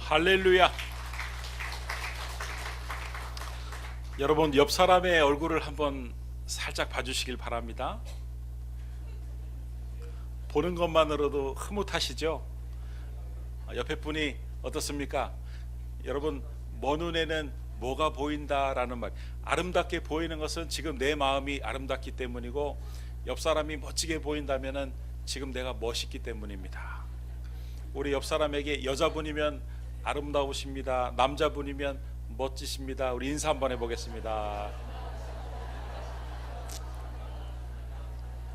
할렐루야. 여러분, 옆 사람의 얼굴을 한번 살짝 봐주시길 바랍니다. 보는 것만으로도 흐뭇하시죠? 옆에 분이 어떻습니까? 여러분, 먼 눈에는 뭐가 보인다라는 말, 아름답게 보이는 것은 지금 내 마음이 아름답기 때문이고, 옆 사람이 멋지게 보인다면은 지금 내가 멋있기 때문입니다. 우리 옆 사람에게 여자분이면 아름다우십니다, 남자분이면 멋지십니다. 우리 인사 한번 해보겠습니다.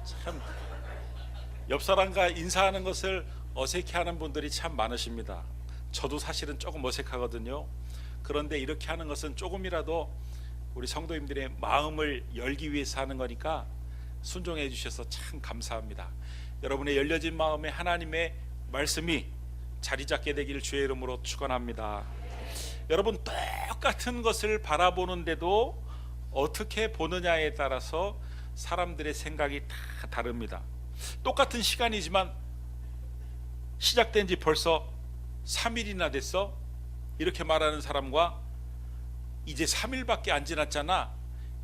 참, 옆 사람과 인사하는 것을 어색해하는 분들이 참 많으십니다. 저도 사실은 조금 어색하거든요. 그런데 이렇게 하는 것은 조금이라도 우리 성도님들의 마음을 열기 위해서 하는 거니까 순종해 주셔서 참 감사합니다. 여러분의 열려진 마음에 하나님의 말씀이 자리 잡게 되기를 주의 이름으로 축원합니다. 여러분, 똑같은 것을 바라보는데도 어떻게 보느냐에 따라서 사람들의 생각이 다 다릅니다. 똑같은 시간이지만 시작된 지 벌써 3일이나 됐어? 이렇게 말하는 사람과 이제 3일밖에 안 지났잖아,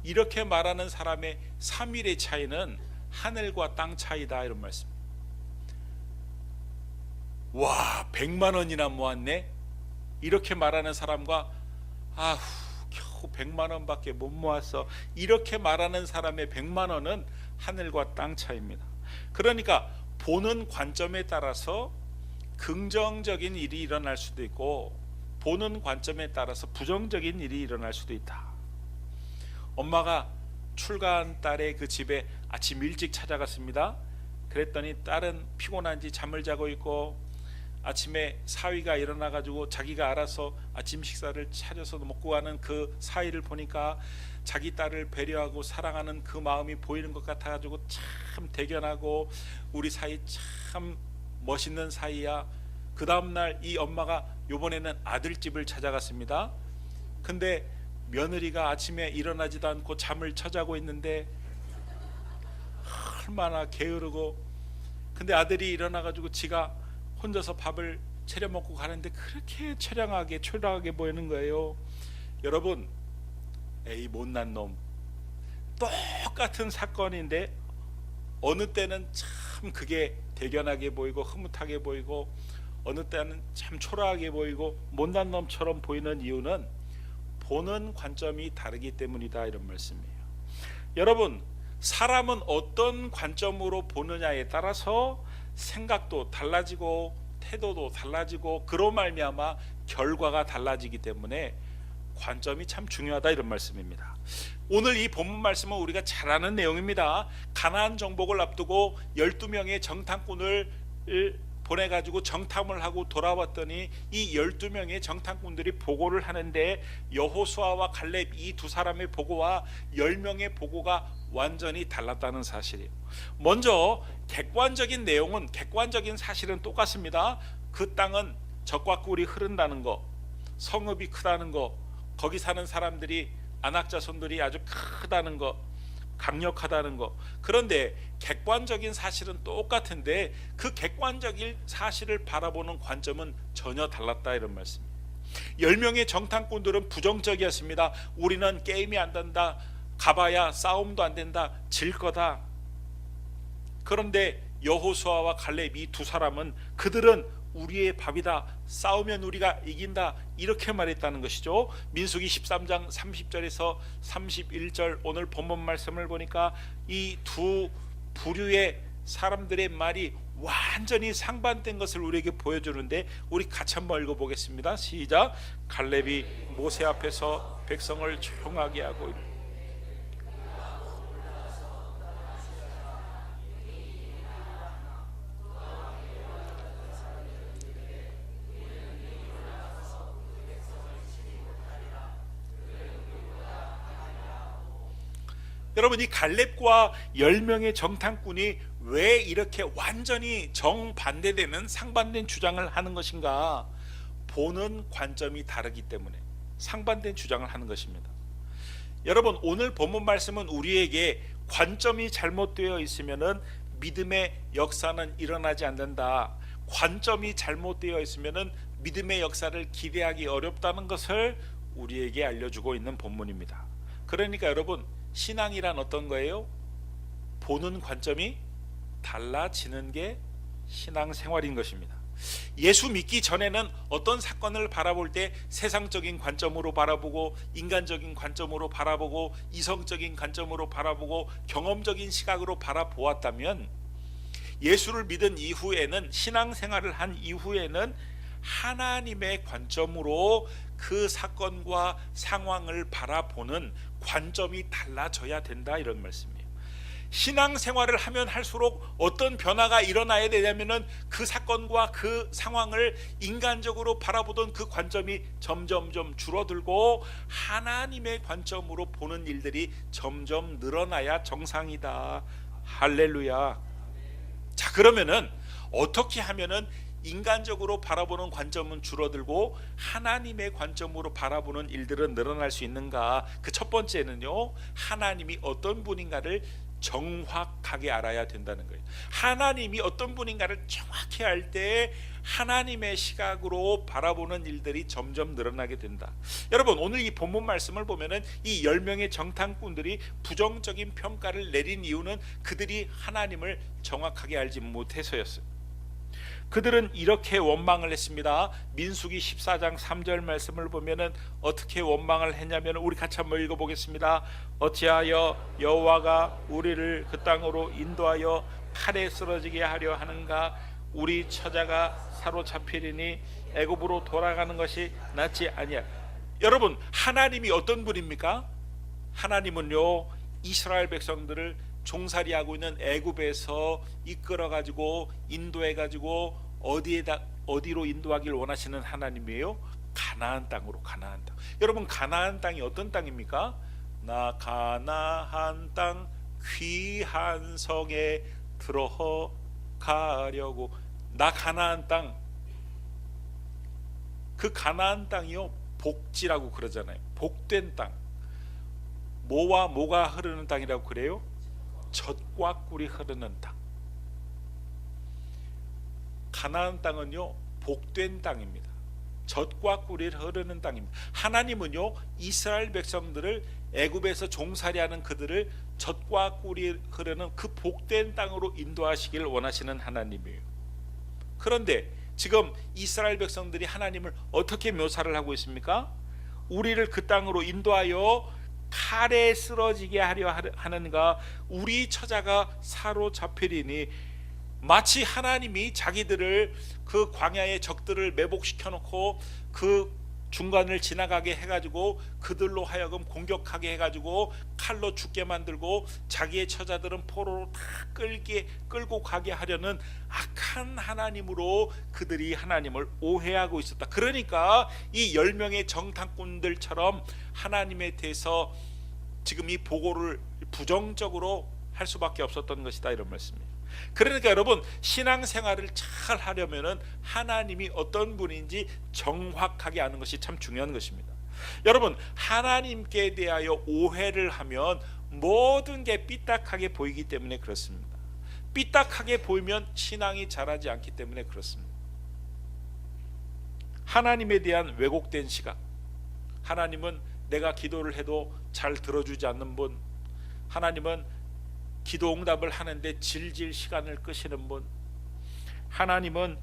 이렇게 말하는 사람의 3일의 차이는 하늘과 땅 차이다, 이런 말씀. 와, 100만 원이나 모았네? 이렇게 말하는 사람과 아휴, 겨우 100만 원밖에 못 모았어, 이렇게 말하는 사람의 100만 원은 하늘과 땅 차이입니다. 그러니까 보는 관점에 따라서 긍정적인 일이 일어날 수도 있고, 보는 관점에 따라서 부정적인 일이 일어날 수도 있다. 엄마가 출가한 딸의 그 집에 아침 일찍 찾아갔습니다. 그랬더니 딸은 피곤한지 잠을 자고 있고, 아침에 사위가 일어나가지고 자기가 알아서 아침 식사를 차려서 먹고 가는 그 사위를 보니까 자기 딸을 배려하고 사랑하는 그 마음이 보이는 것 같아가지고 참 대견하고, 우리 사위 참 멋있는 사위야. 그 다음날 이 엄마가 요번에는 아들집을 찾아갔습니다. 근데 며느리가 아침에 일어나지도 않고 잠을 쳐자고 있는데 얼마나 게으르고, 근데 아들이 일어나가지고 지가 혼자서 밥을 차려 먹고 가는데 그렇게 처량하게 초라하게 보이는 거예요. 여러분, 에이 못난 놈, 똑같은 사건인데 어느 때는 참 그게 대견하게 보이고 흐뭇하게 보이고, 어느 때는 참 초라하게 보이고 못난 놈처럼 보이는 이유는 보는 관점이 다르기 때문이다, 이런 말씀이에요. 여러분, 사람은 어떤 관점으로 보느냐에 따라서 생각도 달라지고 태도도 달라지고, 그로 말미암아 결과가 달라지기 때문에 관점이 참 중요하다, 이런 말씀입니다. 오늘 이 본문 말씀은 우리가 잘 아는 내용입니다. 가나안 정복을 앞두고 12명의 정탐꾼을 보내가지고 정탐을 하고 돌아왔더니 이 12명의 정탐꾼들이 보고를 하는데 여호수아와 갈렙 이 두 사람의 보고와 10명의 보고가 완전히 달랐다는 사실이에요. 먼저 객관적인 내용은, 객관적인 사실은 똑같습니다. 그 땅은 적과 꿀이 흐른다는 거, 성읍이 크다는 거, 거기 사는 사람들이 안악자손들이 아주 크다는 거, 강력하다는 거. 그런데 객관적인 사실은 똑같은데 그 객관적인 사실을 바라보는 관점은 전혀 달랐다, 이런 말씀입니다. 10명의 정탐꾼들은 부정적이었습니다. 우리는 게임이 안 된다, 가봐야 싸움도 안 된다, 질 거다. 그런데 여호수아와 갈렙 이 두 사람은 그들은 우리의 밥이다, 싸우면 우리가 이긴다, 이렇게 말했다는 것이죠. 민수기 13장 30절에서 31절 오늘 본문 말씀을 보니까 이 두 부류의 사람들의 말이 완전히 상반된 것을 우리에게 보여주는데, 우리 같이 한번 읽어보겠습니다. 시작. 갈렙이 모세 앞에서 백성을 조용하게 하고 여러분, 이 갈렙과 10명의 정탐꾼이 왜 이렇게 완전히 정반대되는 상반된 주장을 하는 것인가? 보는 관점이 다르기 때문에 상반된 주장을 하는 것입니다. 여러분, 오늘 본문 말씀은 우리에게 관점이 잘못되어 있으면은 믿음의 역사는 일어나지 않는다, 관점이 잘못되어 있으면은 믿음의 역사를 기대하기 어렵다는 것을 우리에게 알려주고 있는 본문입니다. 그러니까 여러분, 신앙이란 어떤 거예요? 보는 관점이 달라지는 게 신앙생활인 것입니다. 예수 믿기 전에는 어떤 사건을 바라볼 때 세상적인 관점으로 바라보고, 인간적인 관점으로 바라보고, 이성적인 관점으로 바라보고, 경험적인 시각으로 바라보았다면, 예수를 믿은 이후에는, 신앙생활을 한 이후에는 하나님의 관점으로 그 사건과 상황을 바라보는 관점이 달라져야 된다, 이런 말씀이에요. 신앙생활을 하면 할수록 어떤 변화가 일어나야 되냐면은 그 사건과 그 상황을 인간적으로 바라보던 그 관점이 점점점 줄어들고 하나님의 관점으로 보는 일들이 점점 늘어나야 정상이다. 할렐루야. 자, 그러면은 어떻게 하면은 인간적으로 바라보는 관점은 줄어들고 하나님의 관점으로 바라보는 일들은 늘어날 수 있는가? 그 첫 번째는요, 하나님이 어떤 분인가를 정확하게 알아야 된다는 거예요. 하나님이 어떤 분인가를 정확히 알 때 하나님의 시각으로 바라보는 일들이 점점 늘어나게 된다. 여러분, 오늘 이 본문 말씀을 보면은 이 10명의 정탐꾼들이 부정적인 평가를 내린 이유는 그들이 하나님을 정확하게 알지 못해서였어요. 그들은 이렇게 원망을 했습니다. 민수기 14장 3절 말씀을 보면은 어떻게 원망을 했냐면, 우리 같이 한번 읽어보겠습니다. 어찌하여 여호와가 우리를 그 땅으로 인도하여 칼에 쓰러지게 하려 하는가? 우리 처자가 사로잡히리니 애굽으로 돌아가는 것이 낫지 아니야. 여러분, 하나님이 어떤 분입니까? 하나님은요, 이스라엘 백성들을 종살이하고 있는 애굽에서 이끌어가지고 인도해가지고 어디로 인도하길 원하시는 하나님이에요? 가나안 땅으로. 가나안 땅. 여러분, 가나안 땅이 어떤 땅입니까? 나 가나안 땅 귀한 성에 들어가려고. 나 가나안 땅. 그 가나안 땅이요, 복지라고 그러잖아요. 복된 땅. 뭐와 뭐가 흐르는 땅이라고 그래요? 젖과 꿀이 흐르는 땅. 가나안 땅은요, 복된 땅입니다. 젖과 꿀이 흐르는 땅입니다. 하나님은요, 이스라엘 백성들을 애굽에서 종살이하는 그들을 젖과 꿀이 흐르는 그 복된 땅으로 인도하시기를 원하시는 하나님이에요. 그런데 지금 이스라엘 백성들이 하나님을 어떻게 묘사를 하고 있습니까? 우리를 그 땅으로 인도하여 칼에 쓰러지게 하려 하는가? 우리 처자가 사로잡히리니. 마치 하나님이 자기들을 그 광야의 적들을 매복시켜 놓고 그 중간을 지나가게 해가지고 그들로 하여금 공격하게 해가지고 칼로 죽게 만들고 자기의 처자들은 포로로 다 끌고 가게 하려는 악한 하나님으로 그들이 하나님을 오해하고 있었다. 그러니까 이 10명의 정탐꾼들처럼 하나님에 대해서 지금 이 보고를 부정적으로 할 수밖에 없었던 것이다, 이런 말씀이에요. 그러니까 여러분, 신앙생활을 잘 하려면은 하나님이 어떤 분인지 정확하게 아는 것이 참 중요한 것입니다. 여러분, 하나님께 대하여 오해를 하면 모든 게 삐딱하게 보이기 때문에 그렇습니다. 삐딱하게 보이면 신앙이 자라지 않기 때문에 그렇습니다. 하나님에 대한 왜곡된 시각. 하나님은 내가 기도를 해도 잘 들어주지 않는 분, 하나님은 기도 응답을 하는데 질질 시간을 끄시는 분, 하나님은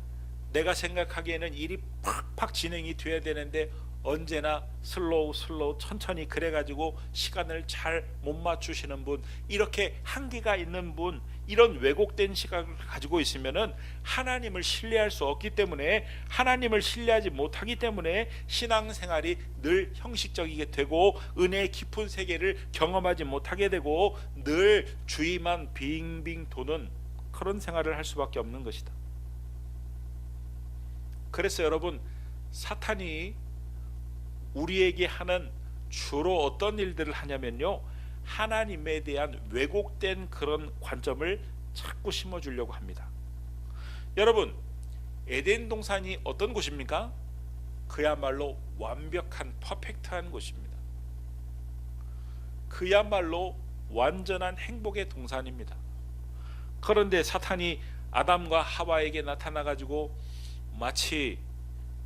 내가 생각하기에는 일이 팍팍 진행이 돼야 되는데 언제나 슬로우 천천히 그래가지고 시간을 잘 못 맞추시는 분, 이렇게 한계가 있는 분, 이런 왜곡된 시각을 가지고 있으면은 하나님을 신뢰할 수 없기 때문에, 하나님을 신뢰하지 못하기 때문에 신앙생활이 늘 형식적이게 되고 은혜의 깊은 세계를 경험하지 못하게 되고 늘 주위만 빙빙 도는 그런 생활을 할 수밖에 없는 것이다. 그래서 여러분, 사탄이 우리에게 하는 주로 어떤 일들을 하냐면요, 하나님에 대한 왜곡된 그런 관점을 자꾸 심어주려고 합니다. 여러분, 에덴 동산이 어떤 곳입니까? 그야말로 완벽한 퍼펙트한 곳입니다. 그야말로 완전한 행복의 동산입니다. 그런데 사탄이 아담과 하와에게 나타나 가지고 마치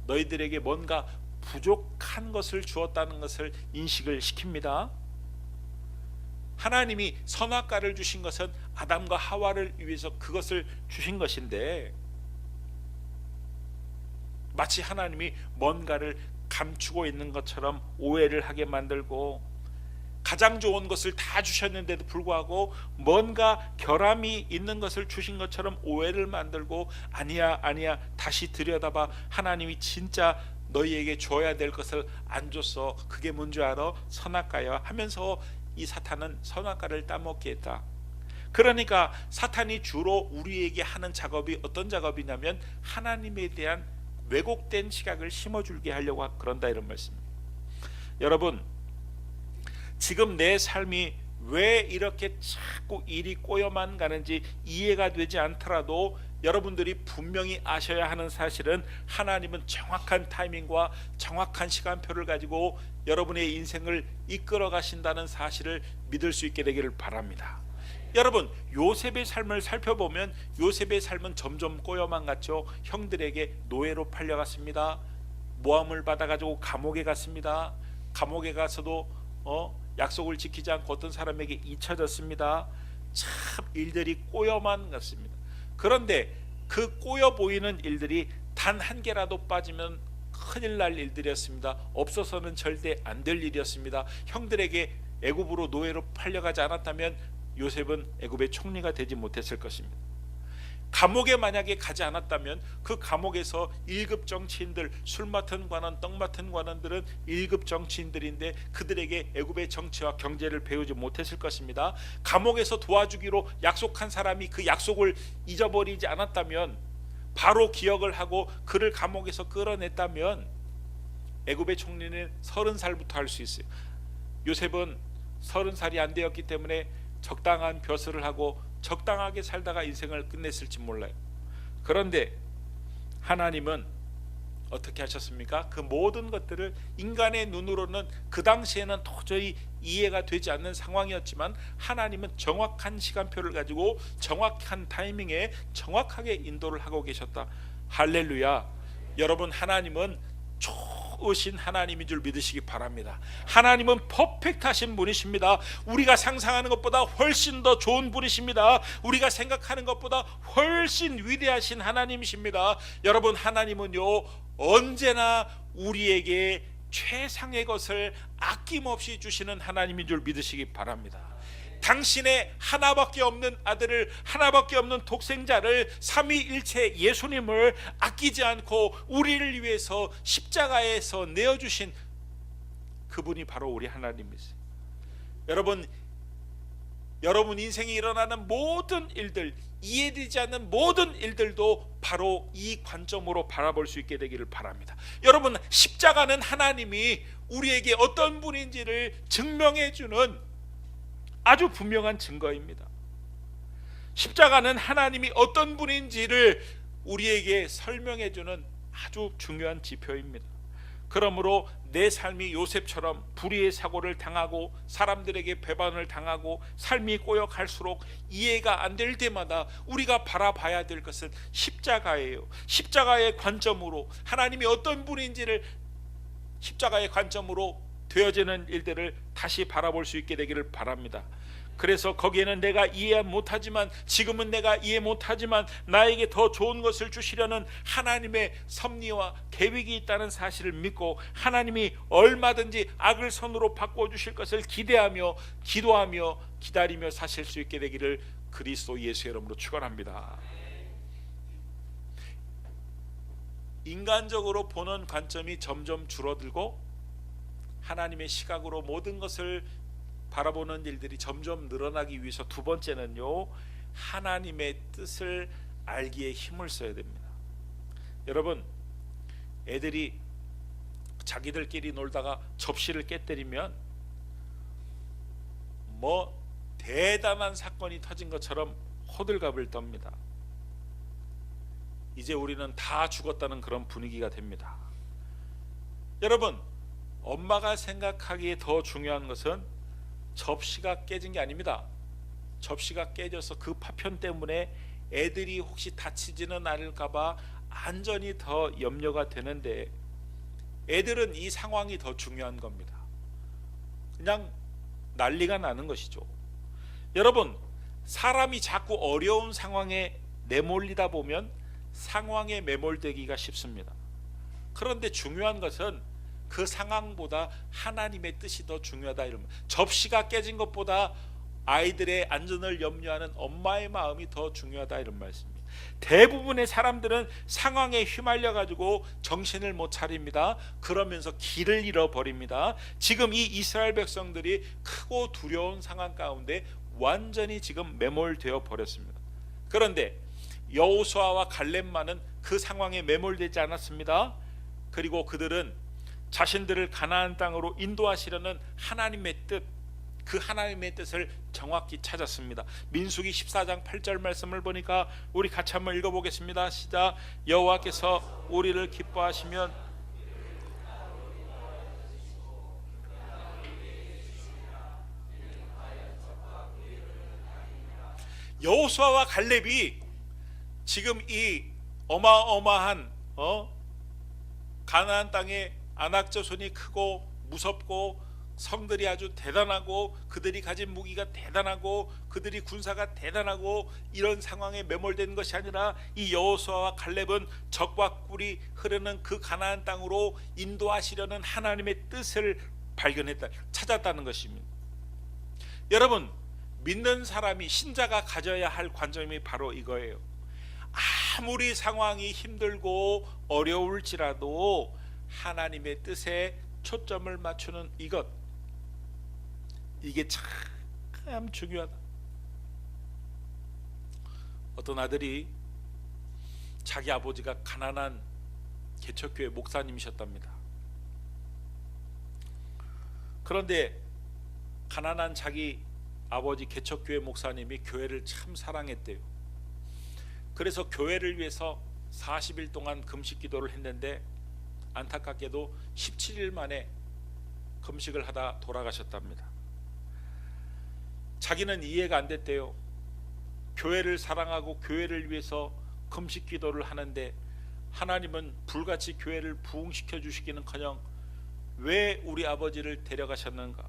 너희들에게 뭔가 부족한 것을 주었다는 것을 인식을 시킵니다. 하나님이 선악과를 주신 것은 아담과 하와를 위해서 그것을 주신 것인데, 마치 하나님이 뭔가를 감추고 있는 것처럼 오해를 하게 만들고, 가장 좋은 것을 다 주셨는데도 불구하고 뭔가 결함이 있는 것을 주신 것처럼 오해를 만들고, 아니야 다시 들여다봐, 하나님이 진짜 너희에게 줘야 될 것을 안 줬어. 그게 뭔지 알아? 선악과야 하면서 이 사탄은 선악과를 따먹게 했다. 그러니까 사탄이 주로 우리에게 하는 작업이 어떤 작업이냐면 하나님에 대한 왜곡된 시각을 심어줄게 하려고 그런다, 이런 말씀입니다. 여러분, 지금 내 삶이 왜 이렇게 자꾸 일이 꼬여만 가는지 이해가 되지 않더라도 여러분들이 분명히 아셔야 하는 사실은, 하나님은 정확한 타이밍과 정확한 시간표를 가지고 여러분의 인생을 이끌어 가신다는 사실을 믿을 수 있게 되기를 바랍니다. 여러분, 요셉의 삶을 살펴보면 요셉의 삶은 점점 꼬여만 갔죠. 형들에게 노예로 팔려갔습니다. 모함을 받아가지고 감옥에 갔습니다. 감옥에 가서도 약속을 지키지 않고 어떤 사람에게 잊혀졌습니다. 참 일들이 꼬여만 갔습니다. 그런데 그 꼬여 보이는 일들이 단 한 개라도 빠지면 큰일 날 일들이었습니다. 없어서는 절대 안 될 일이었습니다. 형들에게 애굽으로 노예로 팔려가지 않았다면 요셉은 애굽의 총리가 되지 못했을 것입니다. 감옥에 만약에 가지 않았다면 그 감옥에서 1급 정치인들, 술 맡은 관원, 떡 맡은 관원들은 1급 정치인들인데 그들에게 애굽의 정치와 경제를 배우지 못했을 것입니다. 감옥에서 도와주기로 약속한 사람이 그 약속을 잊어버리지 않았다면, 바로 기억을 하고 그를 감옥에서 끌어냈다면 애굽의 총리는 30살부터 할 수 있어요. 요셉은 30살이 안 되었기 때문에 적당한 벼슬을 하고 적당하게 살다가 인생을 끝냈을지 몰라요. 그런데 하나님은 어떻게 하셨습니까? 그 모든 것들을 인간의 눈으로는 그 당시에는 도저히 이해가 되지 않는 상황이었지만, 하나님은 정확한 시간표를 가지고 정확한 타이밍에 정확하게 인도를 하고 계셨다. 할렐루야. 여러분, 하나님은 좋으신 하나님인 줄 믿으시기 바랍니다. 하나님은 퍼펙트하신 분이십니다. 우리가 상상하는 것보다 훨씬 더 좋은 분이십니다. 우리가 생각하는 것보다 훨씬 위대하신 하나님이십니다. 여러분, 하나님은요 언제나 우리에게 최상의 것을 아낌없이 주시는 하나님인 줄 믿으시기 바랍니다. 당신의 하나밖에 없는 아들을, 하나밖에 없는 독생자를, 삼위일체 예수님을 아끼지 않고 우리를 위해서 십자가에서 내어주신 그분이 바로 우리 하나님이세요. 여러분 인생에 일어나는 모든 일들, 이해되지 않는 모든 일들도 바로 이 관점으로 바라볼 수 있게 되기를 바랍니다. 여러분, 십자가는 하나님이 우리에게 어떤 분인지를 증명해 주는 아주 분명한 증거입니다. 십자가는 하나님이 어떤 분인지를 우리에게 설명해 주는 아주 중요한 지표입니다. 그러므로 내 삶이 요셉처럼 불의의 사고를 당하고 사람들에게 배반을 당하고 삶이 꼬여갈수록 이해가 안 될 때마다 우리가 바라봐야 될 것은 십자가예요. 십자가의 관점으로 하나님이 어떤 분인지를 십자가의 관점으로 되어지는 일들을 다시 바라볼 수 있게 되기를 바랍니다. 그래서 거기에는 내가 이해 못하지만, 지금은 내가 이해 못하지만 나에게 더 좋은 것을 주시려는 하나님의 섭리와 계획이 있다는 사실을 믿고, 하나님이 얼마든지 악을 선으로 바꿔주실 것을 기대하며 기도하며 기다리며 사실 수 있게 되기를 그리스도 예수의 이름으로 축원합니다. 인간적으로 보는 관점이 점점 줄어들고 하나님의 시각으로 모든 것을 바라보는 일들이 점점 늘어나기 위해서, 두 번째는요, 하나님의 뜻을 알기에 힘을 써야 됩니다. 여러분, 애들이 자기들끼리 놀다가 접시를 깨뜨리면 뭐 대단한 사건이 터진 것처럼 호들갑을 떱니다. 이제 우리는 다 죽었다는 그런 분위기가 됩니다. 여러분, 엄마가 생각하기에 더 중요한 것은 접시가 깨진 게 아닙니다. 접시가 깨져서 그 파편 때문에 애들이 혹시 다치지는 않을까봐 안전이 더 염려가 되는데 애들은 이 상황이 더 중요한 겁니다. 그냥 난리가 나는 것이죠. 여러분, 사람이 자꾸 어려운 상황에 내몰리다 보면 상황에 매몰되기가 쉽습니다. 그런데 중요한 것은 그 상황보다 하나님의 뜻이 더 중요하다. 이러면 접시가 깨진 것보다 아이들의 안전을 염려하는 엄마의 마음이 더 중요하다, 이런 말씀입니다. 대부분의 사람들은 상황에 휘말려 가지고 정신을 못 차립니다. 그러면서 길을 잃어버립니다. 지금 이 이스라엘 백성들이 크고 두려운 상황 가운데 완전히 지금 매몰되어 버렸습니다. 그런데 여호수아와 갈렙만은 그 상황에 매몰되지 않았습니다. 그리고 그들은 자신들을 가나안 땅으로 인도하시려는 하나님의 뜻, 그 하나님의 뜻을 정확히 찾았습니다. 민수기 14장 8절 말씀을 보니까 우리 같이 한번 읽어보겠습니다. 시작. 여호와께서 우리를 기뻐하시면 여호수아와 갈렙이 지금 이 어마어마한 가나안 땅에 아낙 자손이 크고 무섭고 성들이 아주 대단하고 그들이 가진 무기가 대단하고 그들이 군사가 대단하고 이런 상황에 매몰된 것이 아니라 이 여호수아와 갈렙은 적과 꿀이 흐르는 그 가나안 땅으로 인도하시려는 하나님의 뜻을 발견했다, 찾았다는 것입니다. 여러분, 믿는 사람이, 신자가 가져야 할 관점이 바로 이거예요. 아무리 상황이 힘들고 어려울지라도 하나님의 뜻에 초점을 맞추는 이것, 이게 참 중요하다. 어떤 아들이 자기 아버지가 가난한 개척교회 목사님이셨답니다. 그런데 가난한 자기 아버지 개척교회 목사님이 교회를 참 사랑했대요. 그래서 교회를 위해서 40일 동안 금식 기도를 했는데 안타깝게도 17일 만에 금식을 하다 돌아가셨답니다. 자기는 이해가 안 됐대요. 교회를 사랑하고 교회를 위해서 금식 기도를 하는데 하나님은 불같이 교회를 부흥시켜 주시기는커녕 왜 우리 아버지를 데려가셨는가?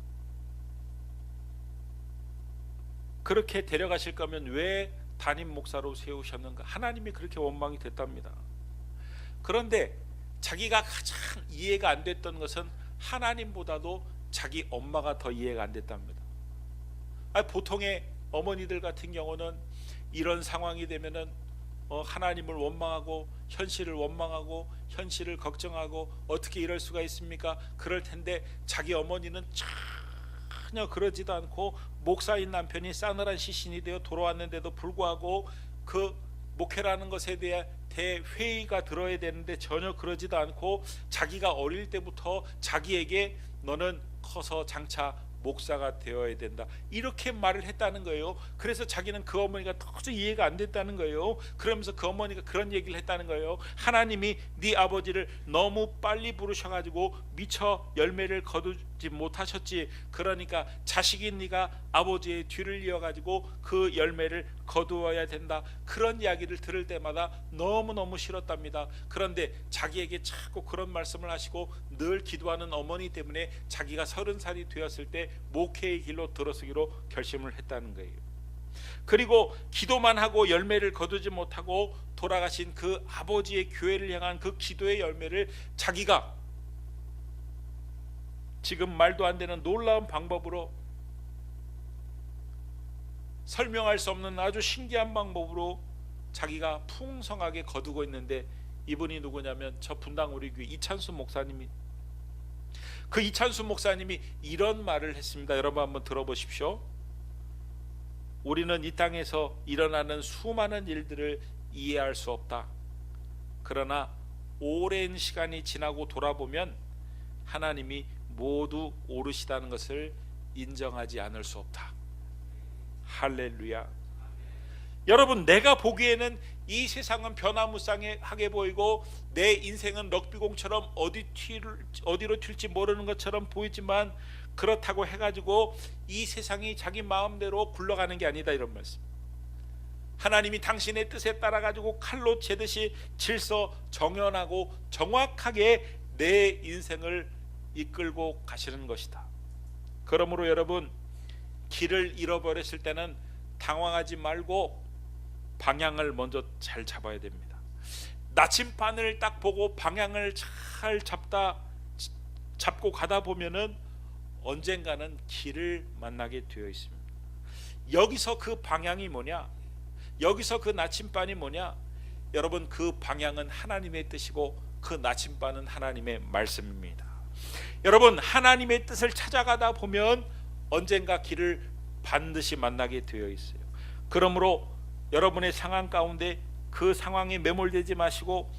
그렇게 데려가실 거면 왜 담임 목사로 세우셨는가? 하나님이 그렇게 원망이 됐답니다. 그런데 자기가 가장 이해가 안 됐던 것은 하나님보다도 자기 엄마가 더 이해가 안 됐답니다. 보통의 어머니들 같은 경우는 이런 상황이 되면은 하나님을 원망하고 현실을 원망하고 현실을 걱정하고 어떻게 이럴 수가 있습니까? 그럴 텐데 자기 어머니는 전혀 그러지도 않고 목사인 남편이 싸늘한 시신이 되어 돌아왔는데도 불구하고 그 목회라는 것에 대해 대회의가 들어야 되는데 전혀 그러지도 않고 자기가 어릴 때부터 자기에게 너는 커서 장차 목사가 되어야 된다, 이렇게 말을 했다는 거예요. 그래서 자기는 그 어머니가 도저히 이해가 안 됐다는 거예요. 그러면서 그 어머니가 그런 얘기를 했다는 거예요. 하나님이 네 아버지를 너무 빨리 부르셔가지고 미처 열매를 거두지 못하셨지, 그러니까 자식인 네가 아버지의 뒤를 이어가지고 그 열매를 거두어야 된다, 그런 이야기를 들을 때마다 너무너무 싫었답니다. 그런데 자기에게 자꾸 그런 말씀을 하시고 늘 기도하는 어머니 때문에 자기가 30살이 되었을 때 목회의 길로 들어서기로 결심을 했다는 거예요. 그리고 기도만 하고 열매를 거두지 못하고 돌아가신 그 아버지의 교회를 향한 그 기도의 열매를 자기가 지금 말도 안 되는 놀라운 방법으로, 설명할 수 없는 아주 신기한 방법으로 자기가 풍성하게 거두고 있는데, 이분이 누구냐면 저 분당 우리 교회 이찬수 목사님이, 그 이찬수 목사님이 이런 말을 했습니다. 여러분 한번 들어보십시오. 우리는 이 땅에서 일어나는 수많은 일들을 이해할 수 없다. 그러나 오랜 시간이 지나고 돌아보면 하나님이 모두 옳으시다는 것을 인정하지 않을 수 없다. 할렐루야. 여러분, 내가 보기에는 이 세상은 변화무쌍하게 보이고 내 인생은 럭비공처럼 어디로 튈지 모르는 것처럼 보이지만, 그렇다고 해가지고 이 세상이 자기 마음대로 굴러가는 게 아니다, 이런 말씀. 하나님이 당신의 뜻에 따라 가지고 칼로 채듯이 질서 정연하고 정확하게 내 인생을 이끌고 가시는 것이다. 그러므로 여러분, 길을 잃어버렸을 때는 당황하지 말고 방향을 먼저 잘 잡아야 됩니다. 나침반을 딱 보고 방향을 잘 잡고 가다 보면은 언젠가는 길을 만나게 되어 있습니다. 여기서 그 방향이 뭐냐? 여기서 그 나침반이 뭐냐? 여러분, 그 방향은 하나님의 뜻이고 그 나침반은 하나님의 말씀입니다. 여러분, 하나님의 뜻을 찾아가다 보면 언젠가 길을 반드시 만나게 되어 있어요. 그러므로 여러분의 상황 가운데 그 상황에 매몰되지 마시고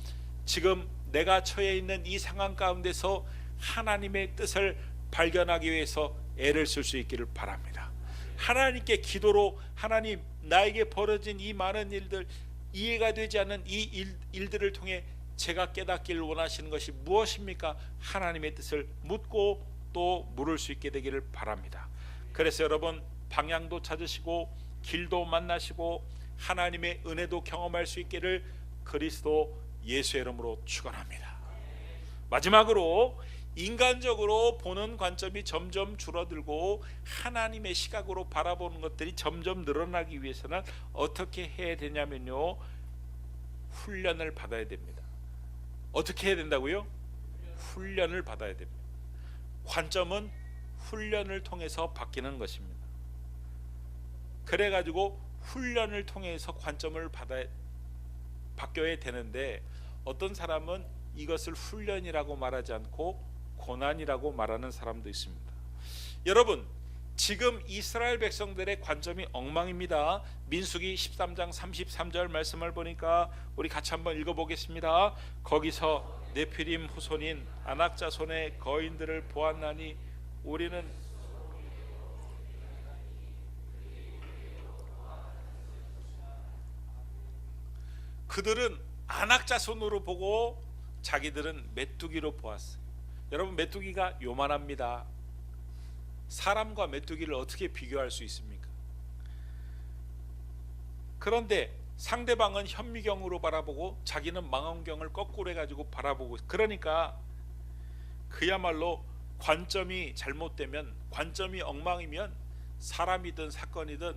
지금 내가 처해 있는 이 상황 가운데서 하나님의 뜻을 발견하기 위해서 애를 쓸 수 있기를 바랍니다. 하나님께 기도로, 하나님, 나에게 벌어진 이 많은 일들, 이해가 되지 않는 이 일들을 통해 제가 깨닫기를 원하시는 것이 무엇입니까? 하나님의 뜻을 묻고 또 물을 수 있게 되기를 바랍니다. 그래서 여러분, 방향도 찾으시고 길도 만나시고 하나님의 은혜도 경험할 수 있기를 그리스도 예수의 이름으로 축원합니다. 마지막으로, 인간적으로 보는 관점이 점점 줄어들고 하나님의 시각으로 바라보는 것들이 점점 늘어나기 위해서는 어떻게 해야 되냐면요, 훈련을 받아야 됩니다. 어떻게 해야 된다고요? 훈련을 받아야 됩니다. 관점은 훈련을 통해서 바뀌는 것입니다. 그래가지고 훈련을 통해서 관점을 바뀌어야 되는데, 어떤 사람은 이것을 훈련이라고 말하지 않고 고난이라고 말하는 사람도 있습니다. 여러분, 지금 이스라엘 백성들의 관점이 엉망입니다. 민수기 13장 33절 말씀을 보니까 우리 같이 한번 읽어보겠습니다. 거기서 네피림 후손인 아낙 자손의 거인들을 보았나니 우리는 그들은 아낙 자손으로 보고 자기들은 메뚜기로 보았어요. 여러분, 메뚜기가 요만합니다. 사람과 메뚜기를 어떻게 비교할 수 있습니까? 그런데 상대방은 현미경으로 바라보고 자기는 망원경을 거꾸로 해가지고 바라보고, 그러니까 그야말로 관점이 잘못되면, 관점이 엉망이면 사람이든 사건이든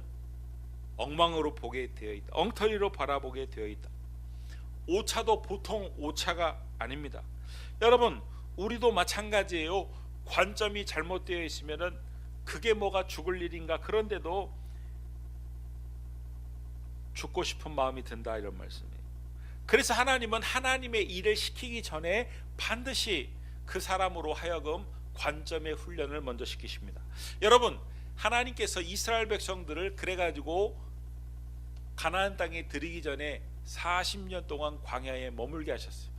엉망으로 보게 되어 있다. 엉터리로 바라보게 되어 있다. 오차도 보통 오차가 아닙니다. 여러분, 우리도 마찬가지예요. 관점이 잘못되어 있으면은 그게 뭐가 죽을 일인가, 그런데도 죽고 싶은 마음이 든다, 이런 말씀이에요. 그래서 하나님은 하나님의 일을 시키기 전에 반드시 그 사람으로 하여금 관점의 훈련을 먼저 시키십니다. 여러분, 하나님께서 이스라엘 백성들을 그래가지고 가나안 땅에 들이기 전에 40년 동안 광야에 머물게 하셨어요.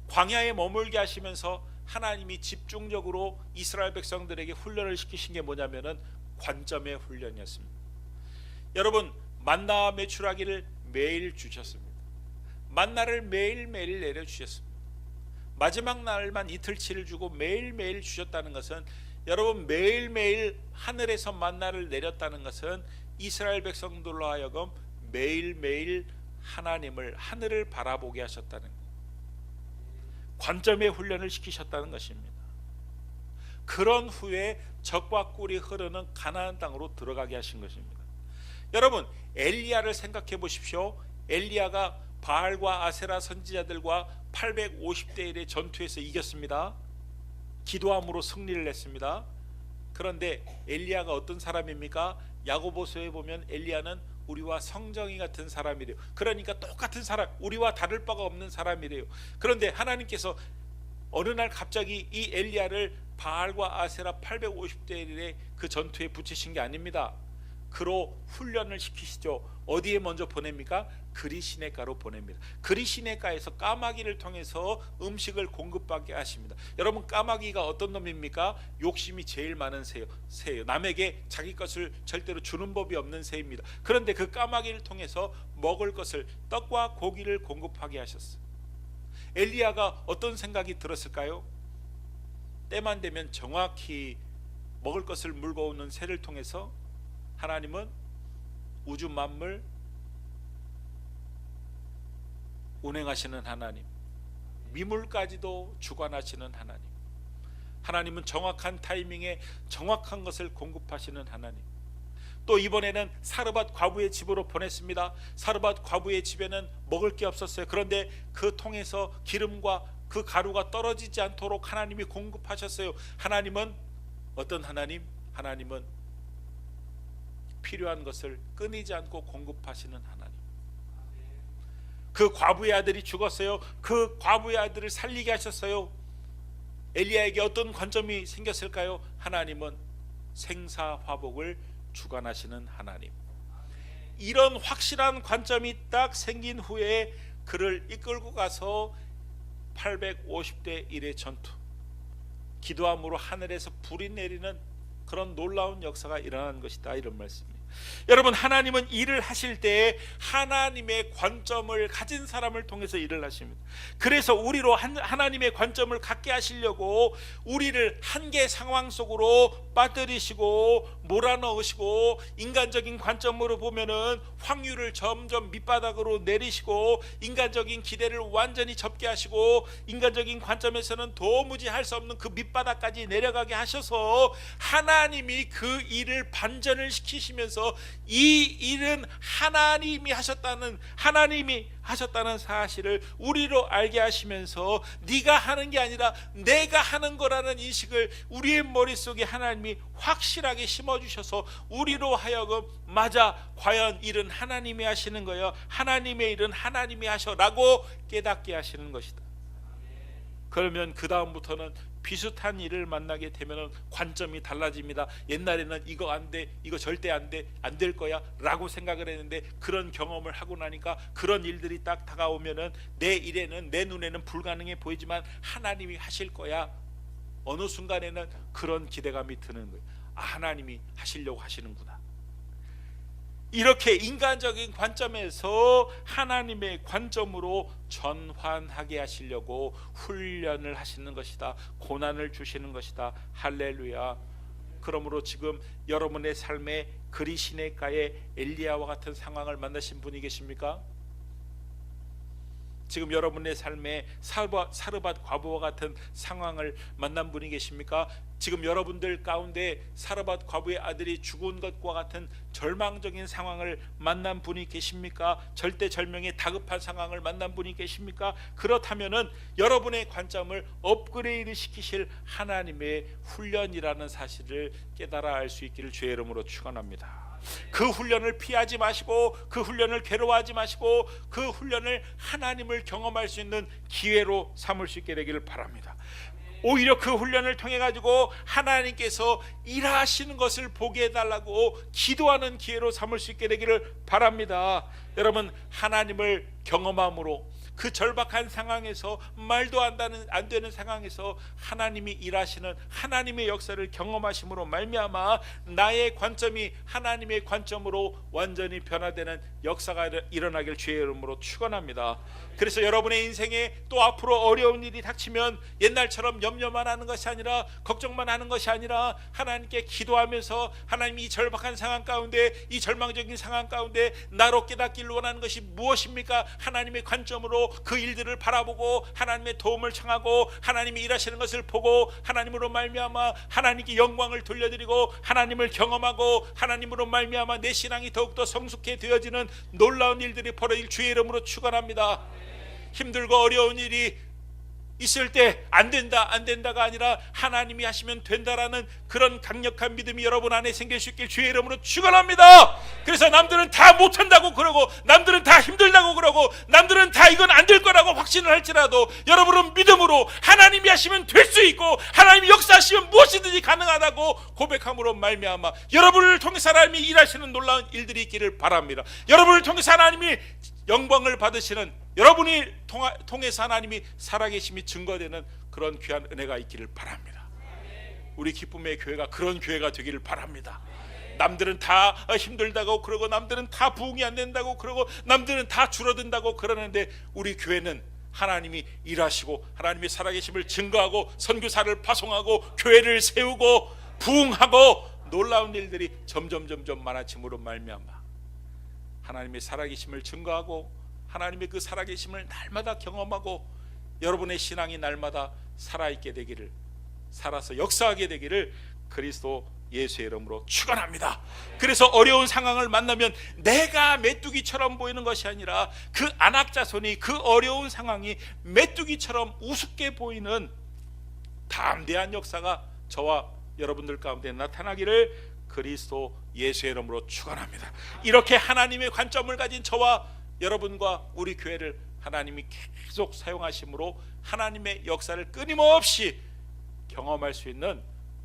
광야에 머물게 하시면서 하나님이 집중적으로 이스라엘 백성들에게 훈련을 시키신 게 뭐냐면은 관점의 훈련이었습니다. 여러분, 만나와 메추라기를 매일 주셨습니다. 만나를 매일매일 내려주셨습니다. 마지막 날만 이틀치를 주고 매일매일 주셨다는 것은, 여러분, 매일매일 하늘에서 만나를 내렸다는 것은 이스라엘 백성들로 하여금 매일매일 하나님을, 하늘을 바라보게 하셨다는 것, 관점의 훈련을 시키셨다는 것입니다. 그런 후에 젖과 꿀이 흐르는 가나안 땅으로 들어가게 하신 것입니다. 여러분, 엘리야를 생각해 보십시오. 엘리야가 바알과 아세라 선지자들과 850대 1의 전투에서 이겼습니다. 기도함으로 승리를 했습니다. 그런데 엘리야가 어떤 사람입니까? 야고보서에 보면 엘리야는 우리와 성정이 같은 사람이래요. 그러니까 똑같은 사람, 우리와 다를 바가 없는 사람이래요. 그런데 하나님께서 어느 날 갑자기 이 엘리야를 바알과 아세라 850대 1의 그 전투에 붙이신 게 아닙니다. 그로 훈련을 시키시죠. 어디에 먼저 보냅니까? 그리시네가로 보냅니다. 그리시네가에서 까마귀를 통해서 음식을 공급받게 하십니다. 여러분, 까마귀가 어떤 놈입니까? 욕심이 제일 많은 새예요. 남에게 자기 것을 절대로 주는 법이 없는 새입니다. 그런데 그 까마귀를 통해서 먹을 것을, 떡과 고기를 공급하게 하셨어요. 엘리야가 어떤 생각이 들었을까요? 때만 되면 정확히 먹을 것을 물고 오는 새를 통해서 하나님은 우주 만물, 운행하시는 하나님, 미물까지도 주관하시는 하나님, 하나님은 정확한 타이밍에 정확한 것을 공급하시는 하나님. 또 이번에는 사르밧 과부의 집으로 보냈습니다. 사르밧 과부의 집에는 먹을 게 없었어요. 그런데 그 통에서 기름과 그 가루가 떨어지지 않도록 하나님이 공급하셨어요. 하나님은 어떤 하나님? 하나님은 필요한 것을 끊이지 않고 공급하시는 하나님. 그 과부의 아들이 죽었어요. 그 과부의 아들을 살리게 하셨어요. 엘리야에게 어떤 관점이 생겼을까요? 하나님은 생사화복을 주관하시는 하나님. 이런 확실한 관점이 딱 생긴 후에 그를 이끌고 가서 850대 1의 전투, 기도함으로 하늘에서 불이 내리는 그런 놀라운 역사가 일어난 것이다, 이런 말씀입니다. 여러분, 하나님은 일을 하실 때 하나님의 관점을 가진 사람을 통해서 일을 하십니다. 그래서 우리로 하나님의 관점을 갖게 하시려고 우리를 한계 상황 속으로 빠뜨리시고 몰아넣으시고, 인간적인 관점으로 보면은 확률을 점점 밑바닥으로 내리시고, 인간적인 기대를 완전히 접게 하시고, 인간적인 관점에서는 도무지 할 수 없는 그 밑바닥까지 내려가게 하셔서 하나님이 그 일을 반전을 시키시면서 이 일은 하나님이 하셨다는 사실을 우리로 알게 하시면서, 네가 하는 게 아니라 내가 하는 거라는 인식을 우리의 머릿속에 하나님이 확실하게 심어주셔서 우리로 하여금, 맞아, 과연 일은 하나님이 하시는 거야, 하나님의 일은 하나님이 하셔라고 깨닫게 하시는 것이다. 그러면 그 다음부터는 비슷한 일을 만나게 되면 관점이 달라집니다. 옛날에는 이거 안 돼, 이거 절대 안 돼, 안 될 거야 라고 생각을 했는데, 그런 경험을 하고 나니까 그런 일들이 딱 다가오면은 내 일에는, 내 눈에는 불가능해 보이지만 하나님이 하실 거야. 어느 순간에는 그런 기대감이 드는 거예요. 아, 하나님이 하시려고 하시는구나. 이렇게 인간적인 관점에서 하나님의 관점으로 전환하게 하시려고 훈련을 하시는 것이다. 고난을 주시는 것이다. 할렐루야. 그러므로 지금 여러분의 삶에 그리시네가의 엘리야와 같은 상황을 만나신 분이 계십니까? 지금 여러분의 삶에 사르밧 과부와 같은 상황을 만난 분이 계십니까? 지금 여러분들 가운데 사르밧 과부의 아들이 죽은 것과 같은 절망적인 상황을 만난 분이 계십니까? 절대절명의 다급한 상황을 만난 분이 계십니까? 그렇다면은 여러분의 관점을 업그레이드 시키실 하나님의 훈련이라는 사실을 깨달아 알 수 있기를 주의 이름으로 축원합니다. 그 훈련을 피하지 마시고, 그 훈련을 괴로워하지 마시고, 그 훈련을 하나님을 경험할 수 있는 기회로 삼을 수 있게 되기를 바랍니다. 오히려 그 훈련을 통해 가지고 하나님께서 일하시는 것을 보게 해달라고 기도하는 기회로 삼을 수 있게 되기를 바랍니다. 여러분, 하나님을 경험함으로 그 절박한 상황에서, 말도 안 되는 상황에서 하나님이 일하시는 하나님의 역사를 경험하심으로 말미암아 나의 관점이 하나님의 관점으로 완전히 변화되는 역사가 일어나길 주의 이름으로 축원합니다. 그래서 여러분의 인생에 또 앞으로 어려운 일이 닥치면 옛날처럼 염려만 하는 것이 아니라, 걱정만 하는 것이 아니라, 하나님께 기도하면서 하나님이 이 절박한 상황 가운데, 이 절망적인 상황 가운데 나로 깨닫기를 원하는 것이 무엇입니까? 하나님의 관점으로 그 일들을 바라보고 하나님의 도움을 청하고 하나님이 일하시는 것을 보고 하나님으로 말미암아 하나님께 영광을 돌려드리고 하나님을 경험하고 하나님으로 말미암아 내 신앙이 더욱더 성숙해 되어지는 놀라운 일들이 벌어질 주의 이름으로 축원합니다. 힘들고 어려운 일이 있을 때 안 된다가 아니라 하나님이 하시면 된다라는 그런 강력한 믿음이 여러분 안에 생길 수 있길 주의 이름으로 축원합니다. 그래서 남들은 다 못한다고 그러고, 남들은 다 힘들다고 그러고, 남들은 다 이건 안 될 거라고 확신을 할지라도 여러분은 믿음으로 하나님이 하시면 될 수 있고, 하나님이 역사하시면 무엇이든지 가능하다고 고백함으로 말미암아 여러분을 통해서 하나님이 일하시는 놀라운 일들이 있기를 바랍니다. 여러분을 통해서 하나님이 영광을 받으시는, 여러분이 통해서 하나님이 살아계심이 증거되는 그런 귀한 은혜가 있기를 바랍니다. 우리 기쁨의 교회가 그런 교회가 되기를 바랍니다. 남들은 다 힘들다고 그러고, 남들은 다 부흥이 안 된다고 그러고, 남들은 다 줄어든다고 그러는데 우리 교회는 하나님이 일하시고 하나님이 살아계심을 증거하고 선교사를 파송하고 교회를 세우고 부흥하고 놀라운 일들이 점점 많아짐으로 말미암아 하나님의 살아계심을 증거하고 하나님의 그 살아계심을 날마다 경험하고 여러분의 신앙이 날마다 살아있게 되기를, 살아서 역사하게 되기를 그리스도 예수의 이름으로 축원합니다. 그래서 어려운 상황을 만나면 내가 메뚜기처럼 보이는 것이 아니라 그 안악자손이, 그 어려운 상황이 메뚜기처럼 우습게 보이는 담대한 역사가 저와 여러분들 가운데 나타나기를 그리스도 예수의 이름으로 축원합니다. 이렇게 하나님의 관점을 가진 저와 여러분과 우리 교회를 하나님이 계속 사용하심으로 하나님의 역사를 끊임없이 경험할 수 있는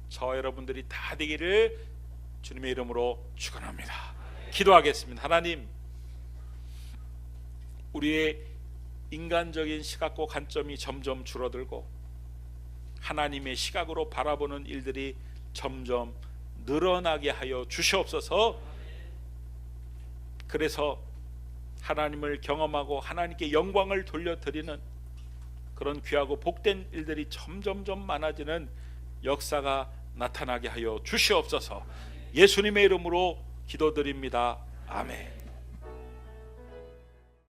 저 여러분들이 다 되기를 주님의 이름으로 축원합니다. 기도하겠습니다. 하나님, 우리의 인간적인 시각과 관점이 점점 줄어들고 하나님의 시각으로 바라보는 일들이 점점 늘어나게 하여 주시옵소서. 그래서 하나님을 경험하고 하나님께 영광을 돌려드리는 그런 귀하고 복된 일들이 점점점 많아지는 역사가 나타나게 하여 주시옵소서. 예수님의 이름으로 기도드립니다. 아멘.